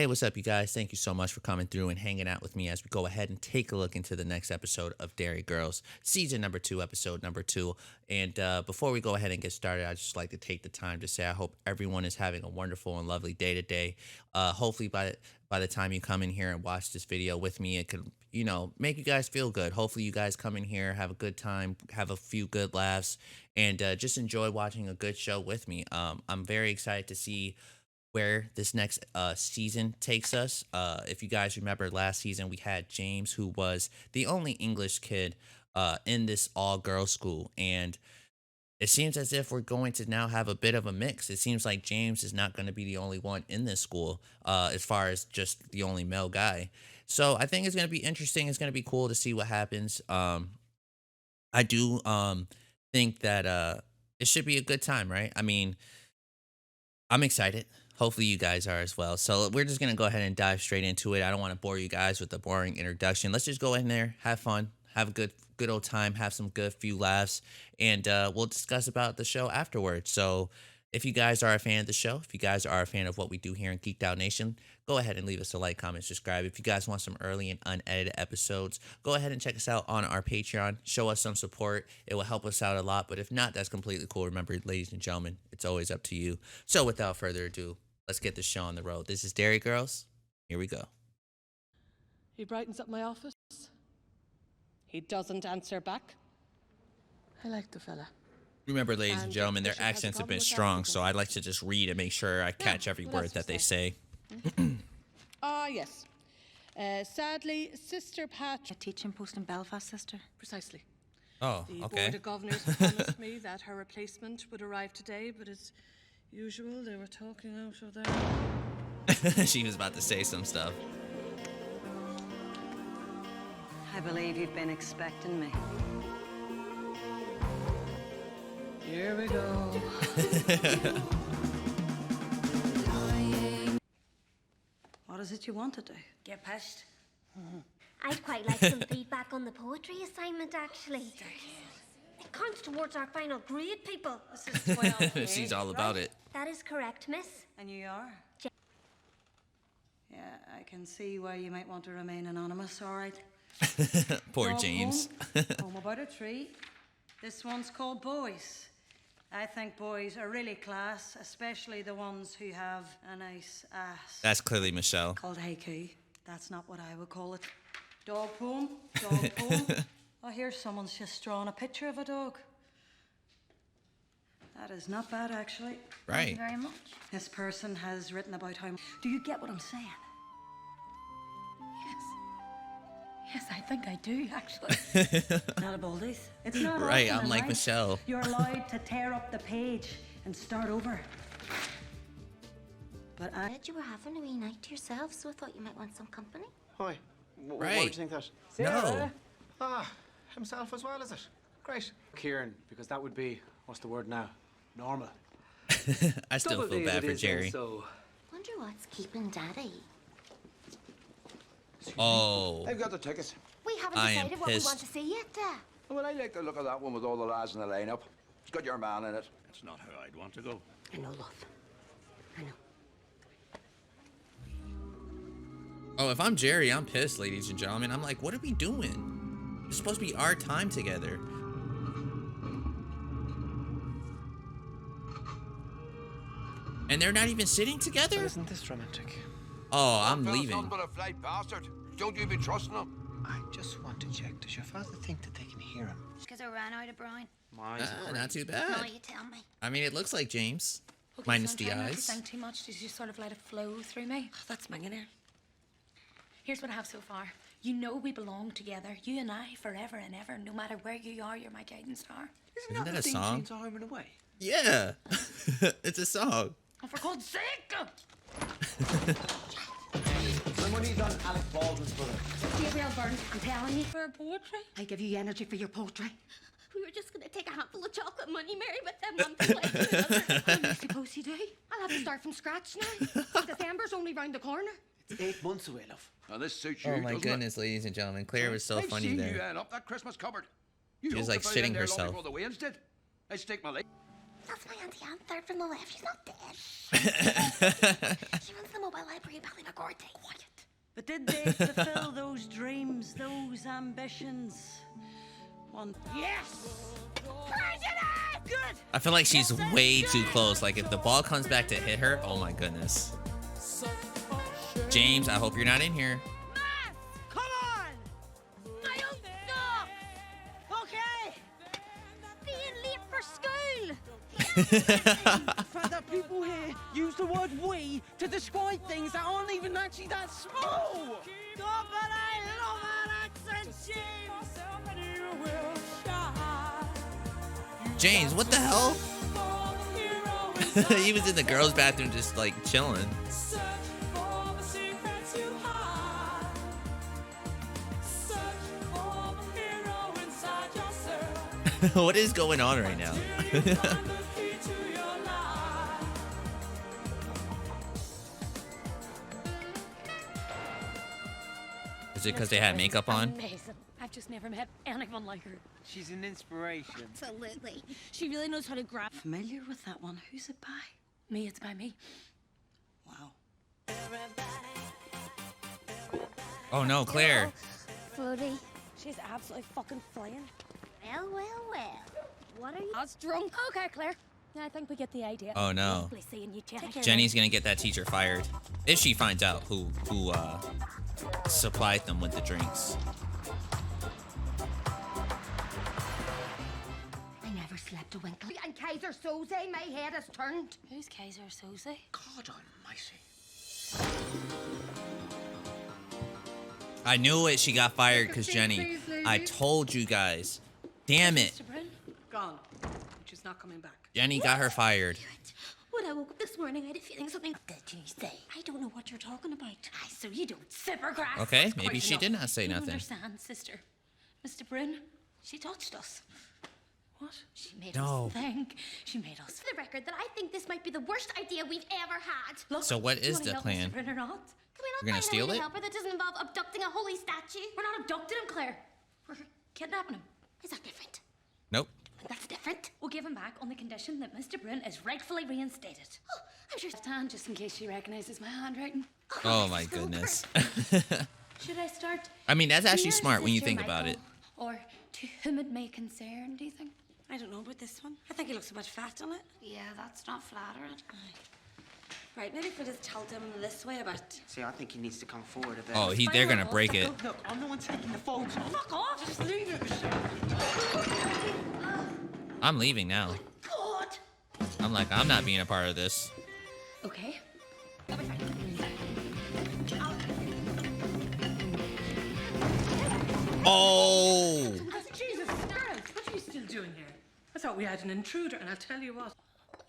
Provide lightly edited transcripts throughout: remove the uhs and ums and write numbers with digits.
Hey, what's up, you guys? Thank you so much for coming through and hanging out with me as we go ahead and take a look into the next episode of Derry Girls, season number 2, episode number 2. And before we go ahead and get started, I'd just like to take the time to say I hope everyone is having a wonderful and lovely day today. Hopefully, by the time you come in here and watch this video with me, it could make you guys feel good. Hopefully, you guys come in here, have a good time, have a few good laughs, and just enjoy watching a good show with me. I'm very excited to see where this next season takes us. If you guys remember last season, we had James, who was the only English kid in this all girls school. And it seems as if we're going to now have a bit of a mix. It seems like James is not going to be the only one in this school as far as just the only male guy. So I think it's going to be interesting. It's going to be cool to see what happens. I do think that it should be a good time, right? I mean, I'm excited. Hopefully you guys are as well. So we're just going to go ahead and dive straight into it. I don't want to bore you guys with a boring introduction. Let's just go in there, have fun, have a good old time, have some good few laughs, and we'll discuss about the show afterwards. So if you guys are a fan of the show, if you guys are a fan of what we do here in Geeked Out Nation, go ahead and leave us a like, comment, subscribe. If you guys want some early and unedited episodes, go ahead and check us out on our Patreon. Show us some support. It will help us out a lot. But if not, that's completely cool. Remember, ladies and gentlemen, it's always up to you. So without further ado, let's get this show on the road. This is Derry Girls. Here we go. He brightens up my office. He doesn't answer back. I like the fella. Remember, ladies and And gentlemen, their Bishop has a accent's a problem bit with strong, that, so I'd like to just read and make sure I catch every well, word that's that they just say. Ah, yes. Sadly, Sister Pat... A teaching post in Belfast, sister. Precisely. Oh, The okay. Board of Governors promised me that her replacement would arrive today, but as usual, they were talking out of their... She was about to say some stuff. I believe you've been expecting me. Here we go. What is it you want to do? Get pushed. I'd quite like some feedback on the poetry assignment, actually. It counts towards our final grade, people. This is 12. She's all about it. That is correct, miss. And you are? Yeah, I can see why you might want to remain anonymous, all right. Poor Dog James. Home about a tree. This one's called Boys. I think boys are really class, especially the ones who have a nice ass. That's clearly Michelle. Called haiku. That's not what I would call it. Dog poem, dog poem. Oh, here someone's just drawn a picture of a dog. That is not bad, actually. Right. Thank you very much. This person has written about how... Do you get what I'm saying? Yes. Yes, I think I do, actually. Not a boldies. It's not Right, often I'm in like life Michelle. You're allowed to tear up the page and start over. But I heard you were having a wee night to yourself, so I thought you might want some company. Hi. Why Right. would you think that? No. Ah, himself as well, is it? Great. Kieran, because that would be, what's the word now? Normal. I still Double feel D bad it for is then, Jerry. So, Wonder what's keeping Daddy. Oh. I've got the tickets. We haven't I am decided what we pissed. want to see yet. Well, I like the look of that one with all the lads in the lineup. It's got your man in it. It's not how I'd want to go. I know, love. I know. Oh, if I'm Jerry, I'm pissed, ladies and gentlemen. I'm like, what are we doing? It's supposed to be our time together. And they're not even sitting together? isn't this romantic? Oh, I'm That fella's leaving. nothing but a flight bastard. Don't you be trusting him? I just want to check. Does your father think that they can hear him? Because I ran out of brine. Why? Not too Now bad. you tell me. I mean, it looks like James. Okay, Minus so the I'm trying not to eyes. think too much. Did you sort of let it flow through me? that's millionaire. Here's what I have so far. You know we belong together. You and I, forever and ever. No matter where you are, you're my guiding star. Isn't that a song? Chainsaw Home and Away? Yeah. It's a song. Oh, for God's sake! My money's on Alex Baldwin's brother. Gabriel Byrne, I'm telling you. For poetry? I give you energy for your poetry. We were just going to take a handful of chocolate money, Mary, but then one thing led to another. What do you suppose you do? I'll have to start from scratch now. December's only round the corner. It's 8 months away, love. Now, this suits you, Oh my doesn't goodness, ladies and gentlemen. Claire was so I've funny seen you there. end up that Christmas cupboard. You She was, hooked like, the fella in shitting there long herself. before the Waynes did. I stick my leg. That's my Auntie Anne, third from the left. She's not dead. She runs the mobile library in Ballymaccord. But did they fulfill those dreams, those ambitions? One. Yes! President! Good! I feel like she's way too close. Like, if the ball comes back to hit her, oh my goodness. James, I hope you're not in here. Matt! Come on! My own stuff! Okay! Being late for school. Fact that people here use the word we to describe things that aren't even actually that small. God, but I love that accent, James! James, what the hell? He was in the girls' bathroom just like chilling. What is going on right now? Is it because they had makeup on? Amazing. I've just never met anyone like her. She's an inspiration. Absolutely. She really knows how to grab. Familiar with that one. Who's it by? Me, it's by me. Wow. Oh no, Claire. Floaty. She's absolutely fucking flying. Well, well, well. What are you? I was drunk. Okay, Claire. I think we get the idea. Oh no. Lovely seeing you, Jenny. Jenny's gonna get that teacher fired if she finds out who supplied them with the drinks. I never slept a wink. And Kaiser Soze, my head has turned. Who's Kaiser Soze? God almighty. I knew it. She got fired because Jenny. I told you guys. Damn it. Mr. Bryn? Gone. She's not coming back. Jenny got her fired. When I woke up this morning, I had a feeling something. Did you say? I don't know what you're talking about. Aye, so you don't sip her grass. Okay, That's maybe quite she enough. did not say You don't nothing. understand, sister. Mr. Bryn, she touched us. What? She made No. us think. She made us. For the record, that I think this might be the worst idea we've ever had. Look, So what do you is wanna the help plan? Mr. Bryn or not? Can we not We're gonna find steal any it? helper that doesn't involve abducting a holy statue? We're not abducting him, Claire. We're kidnapping him. Is that different? Nope. That's different. We'll give him back on the condition that Mr. Bryn is rightfully reinstated. Oh, I'm sure. Left hand, just in case she recognizes my handwriting. Oh my goodness. Should I start? I mean, that's actually Dear smart when you Sister think about it. Michael, or to whom it may concern, do you think? I don't know about this one. I think he looks a bit fat on it. Yeah, that's not flattering. Right, maybe if we just tilt him this way a bit. See, I think he needs to come forward a bit. Oh, they're gonna break it. Look, I'm the one taking the photo. Fuck off! Just leave it. I'm leaving now. God! I'm like, I'm not being a part of this. Okay. Oh! Jesus Christ, what are you still doing here? I thought we had an intruder, and I'll tell you what.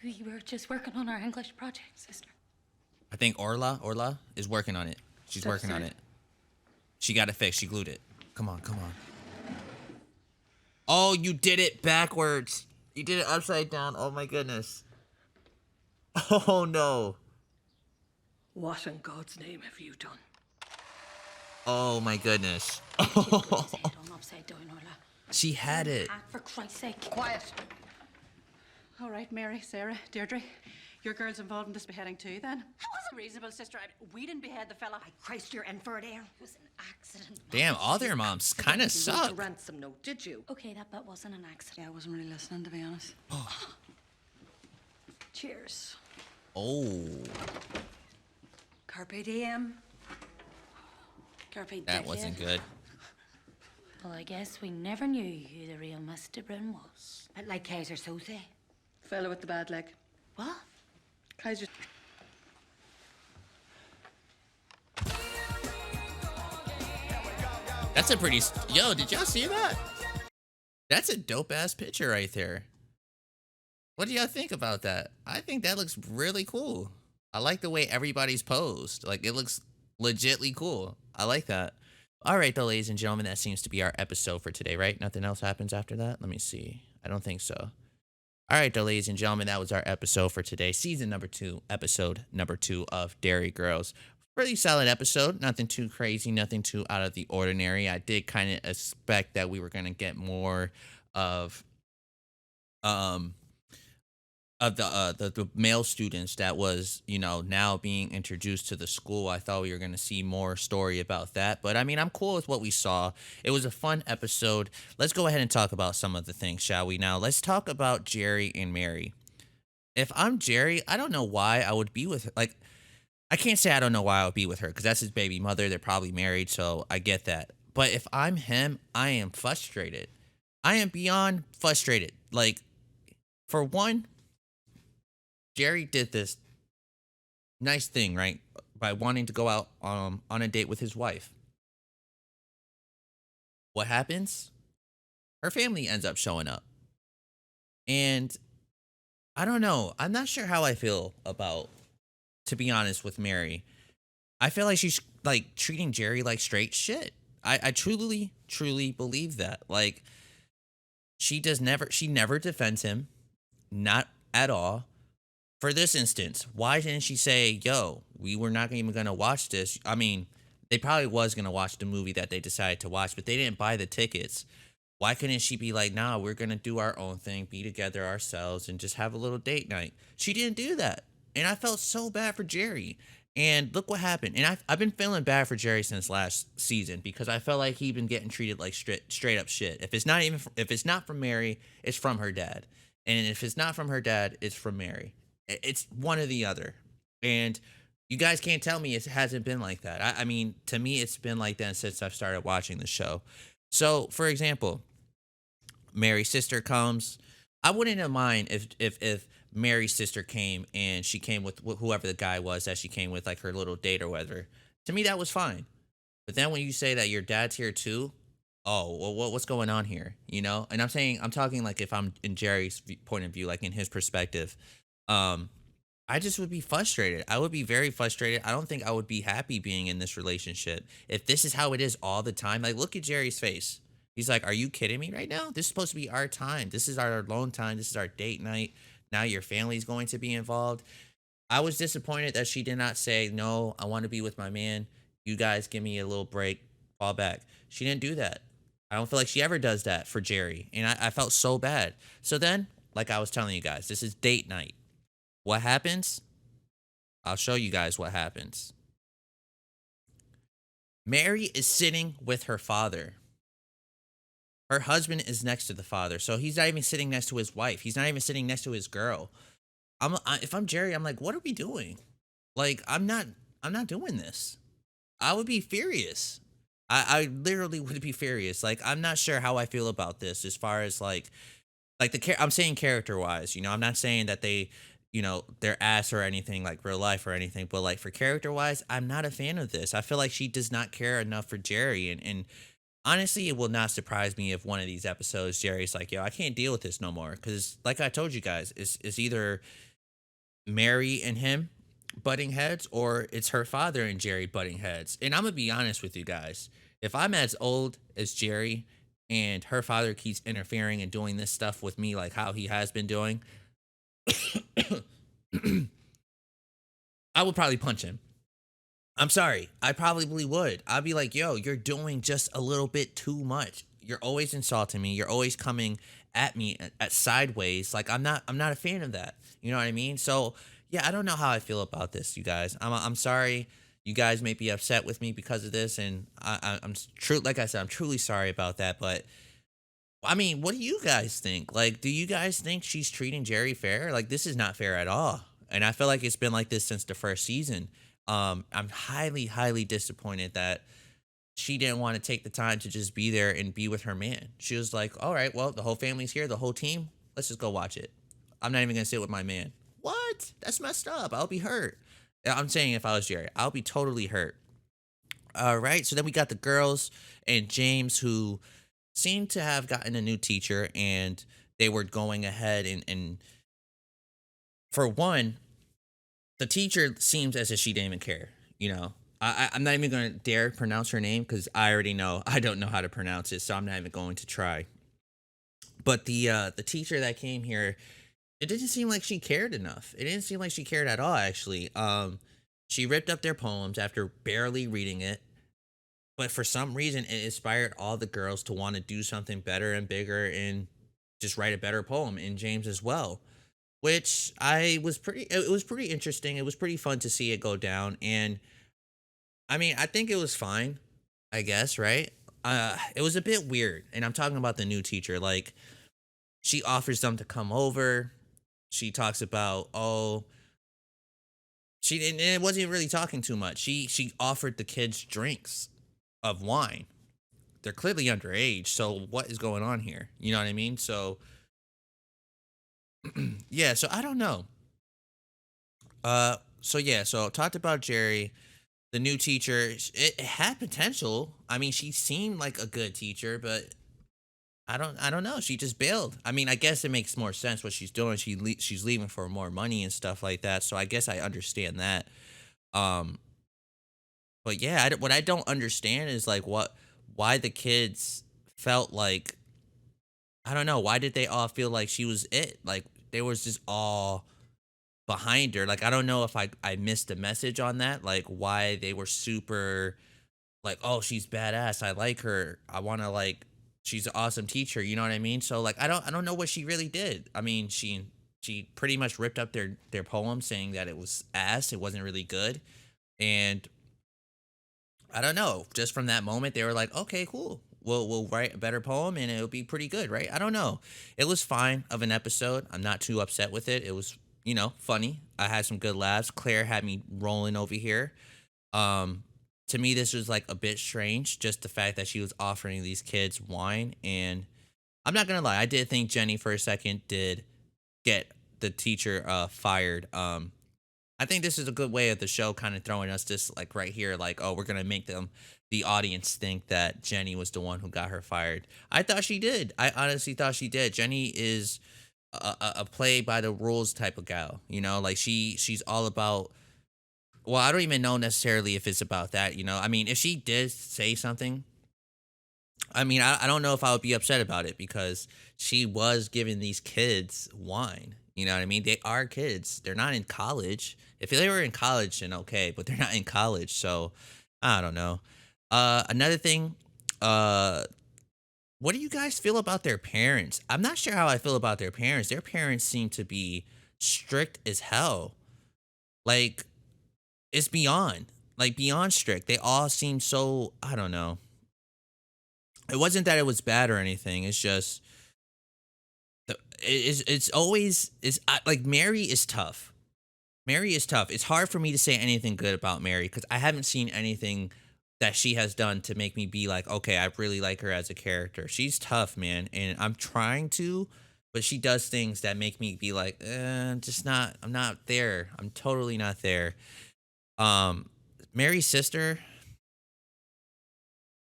We were just working on our English project, sister. I think Orla is working on it. She's Step working on aside. it. She got it fixed. She glued it. Come on, come on. Oh, you did it backwards. You did it upside down. Oh my goodness. Oh no. What in God's name have you done? Oh my goodness. Head on upside down, Orla. She had it. Ah, for Christ's sake. Quiet. All right, Mary, Sarah, Deirdre. Your girl's involved in this beheading too, then? That wasn't reasonable, sister. We didn't behead the fella. Christ, you're in for it, Aaron. It was an accident. Damn, all their moms kind of You wrote the suck. ransom note, did you? Okay, that bit wasn't an accident. Yeah, I wasn't really listening, to be honest. Cheers. Oh, Carpe diem. Carpe that wasn't good. Well, I guess we never knew who the real Mr. Bryn was. Bit like Kaiser Soze. Fella with the bad leg. What? Kaiser. That's a pretty. Yo, did y'all see that? That's a dope ass picture right there. What do y'all think about that? I think that looks really cool. I like the way everybody's posed. Like, it looks legitly cool. I like that. All right, though, ladies and gentlemen, that seems to be our episode for today, right? Nothing else happens after that? Let me see. I don't think so. All right, though, ladies and gentlemen, that was our episode for today. Season number 2, episode number 2 of Derry Girls. Really solid episode. Nothing too crazy, nothing too out of the ordinary. I did kind of expect that we were going to get more of of the male students that was, you know, now being introduced to the school. I thought we were going to see more story about that, but I mean, I'm cool with what we saw. It was a fun episode. Let's go ahead and talk about some of the things, shall we? Now let's talk about Jerry and Mary. If I'm Jerry, I don't know why I would be with her. Like, I can't say I don't know why I would be with her because that's his baby mother. They're probably married, so I get that. But if I'm him, I am frustrated. I am beyond frustrated. Like, for one, Jerry did this nice thing, right? By wanting to go out on a date with his wife. What happens? Her family ends up showing up. And I don't know. I'm not sure how I feel about, to be honest, with Mary. I feel like she's like treating Jerry like straight shit. I truly, truly believe that. Like, she never defends him. Not at all. For this instance, why didn't she say, yo, we were not even going to watch this? I mean, they probably was going to watch the movie that they decided to watch, but they didn't buy the tickets. Why couldn't she be like, nah, we're going to do our own thing, be together ourselves, and just have a little date night? She didn't do that. And I felt so bad for Jerry. And look what happened. And I've been feeling bad for Jerry since last season because I felt like he'd been getting treated like straight up shit. If it's not from Mary, it's from her dad. And if it's not from her dad, it's from Mary. It's one or the other. And you guys can't tell me it hasn't been like that. I mean, to me, it's been like that since I've started watching the show. So, for example, Mary's sister comes. I wouldn't have mind if Mary's sister came and she came with whoever the guy was that she came with, like her little date or whatever. To me, that was fine. But then when you say that your dad's here too, oh, well, what's going on here? You know? And I'm talking like if I'm in Jerry's point of view, like in his perspective. Um, I just would be frustrated. I would be very frustrated. I don't think I would be happy being in this relationship. If this is how it is all the time, like look at Jerry's face. He's like, are you kidding me right now? This is supposed to be our time. This is our alone time. This is our date night. Now your family's going to be involved. I was disappointed that she did not say, no, I want to be with my man. You guys give me a little break, fall back. She didn't do that. I don't feel like she ever does that for Jerry. And I felt so bad. So then, like I was telling you guys, this is date night. What happens? I'll show you guys what happens. Mary is sitting with her father. Her husband is next to the father. So he's not even sitting next to his wife. He's not even sitting next to his girl. If I'm Jerry, I'm like, what are we doing? Like, I'm not doing this. I would be furious. I literally would be furious. Like, I'm not sure how I feel about this as far as like I'm saying character wise, you know, I'm not saying that they, you know, they're ass or anything like real life or anything, but like for character wise, I'm not a fan of this. I feel like she does not care enough for Jerry. And honestly, it will not surprise me if one of these episodes, Jerry's like, yo, I can't deal with this no more. Cause like I told you guys, it's either Mary and him butting heads or it's her father and Jerry butting heads. And I'm gonna be honest with you guys. If I'm as old as Jerry and her father keeps interfering and doing this stuff with me like how he has been doing, I would probably punch him. I'm sorry. I probably would. I'd be like, yo, you're doing just a little bit too much. You're always insulting me. You're always coming at me at sideways. Like I'm not a fan of that. You know what I mean? So yeah, I don't know how I feel about this, you guys. I'm sorry. You guys may be upset with me because of this, and I'm true. Like I said, I'm truly sorry about that. But I mean, what do you guys think? Like, do you guys think she's treating Jerry fair? Like, this is not fair at all. And I feel like it's been like this since the first season. I'm highly, highly disappointed that she didn't want to take the time to just be there and be with her man. She was like, all right, well, the whole family's here, the whole team. Let's just go watch it. I'm not even going to sit with my man. What? That's messed up. I'll be hurt. I'm saying if I was Jerry, I'll be totally hurt. All right. So then we got the girls and James who seemed to have gotten a new teacher and they were going ahead and for one, the teacher seems as if she didn't even care. You know, I'm not even going to dare pronounce her name because I already know I don't know how to pronounce it. So I'm not even going to try. But the teacher that came here, it didn't seem like she cared enough. It didn't seem like she cared at all, actually. She ripped up their poems after barely reading it. But for some reason, it inspired all the girls to want to do something better and bigger and just write a better poem, and James as well. which I was pretty. It was pretty interesting. It was pretty fun to see it go down, and I mean, I think it was fine. I guess, right? It was a bit weird, and I'm talking about the new teacher. Like, she offers them to come over. She talks about, oh, she didn't. And it wasn't really talking too much. She offered the kids drinks of wine. They're clearly underage, so what is going on here? You know what I mean? So yeah, so I don't know. So yeah, so talked about Jerry, the new teacher. It had potential. I mean, she seemed like a good teacher, but I don't know. She just bailed. I mean, I guess it makes more sense what she's doing. She's leaving for more money and stuff like that. So I guess I understand that. Um, but yeah, what I don't understand is like why the kids felt like, I don't know, why did they all feel like she was it? Like they was just all behind her. Like I don't know if I missed a message on that. Like why they were super like, oh, she's badass. I like her. I want to like, she's an awesome teacher. You know what I mean? So like, I don't know what she really did. I mean, she pretty much ripped up their poem saying that it was ass. It wasn't really good. And I don't know. Just from that moment, they were like, okay, cool. We'll write a better poem and it'll be pretty good, right? I don't know. It was fine of an episode. I'm not too upset with it. It was, funny. I had some good laughs. Claire had me rolling over here. Um, to me, this was like a bit strange, just the fact that she was offering these kids wine. And I'm not gonna lie, I did think Jenny for a second did get the teacher fired. I think this is a good way of the show kind of throwing us this like right here, like, oh, we're gonna make the audience think that Jenny was the one who got her fired. I thought she did. I honestly thought she did. Jenny is a play by the rules type of gal, like she's all about, well, I don't even know necessarily if it's about that, I mean, if she did say something, I mean, I don't know if I would be upset about it because she was giving these kids wine. You know what I mean? They are kids. They're not in college. If they were in college, then okay, but they're not in college. So I don't know. Another thing, what do you guys feel about their parents? I'm not sure how I feel about their parents. Their parents seem to be strict as hell. Like, it's beyond strict. They all seem so, I don't know. It wasn't that it was bad or anything. It's just it's always is like Mary is tough. Mary is tough. It's hard for me to say anything good about Mary because I haven't seen anything that she has done to make me be like, okay, I really like her as a character. She's tough, man, and I'm trying to, but she does things that make me be like, just not. I'm not there. I'm totally not there. Mary's sister,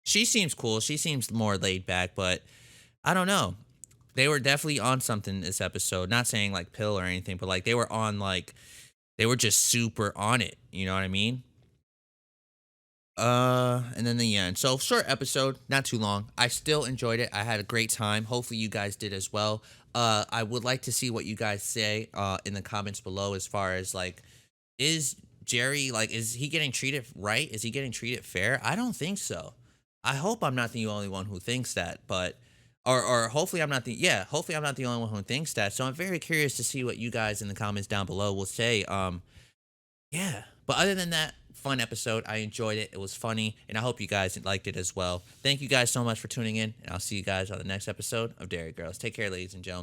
she seems cool. She seems more laid back, but I don't know. They were definitely on something this episode. Not saying like pill or anything, but like they were on like they were just super on it. You know what I mean? And then the end. So short episode, not too long. I still enjoyed it. I had a great time. Hopefully you guys did as well. I would like to see what you guys say in the comments below as far as like, is Jerry like, is he getting treated right? Is he getting treated fair? I don't think so. I hope I'm not the only one who thinks that, but or hopefully I'm not hopefully I'm not the only one who thinks that. So I'm very curious to see what you guys in the comments down below will say. Yeah. But other than that, fun episode. I enjoyed it. It was funny, and I hope you guys liked it as well. Thank you guys so much for tuning in, and I'll see you guys on the next episode of Derry Girls. Take care, ladies and gentlemen.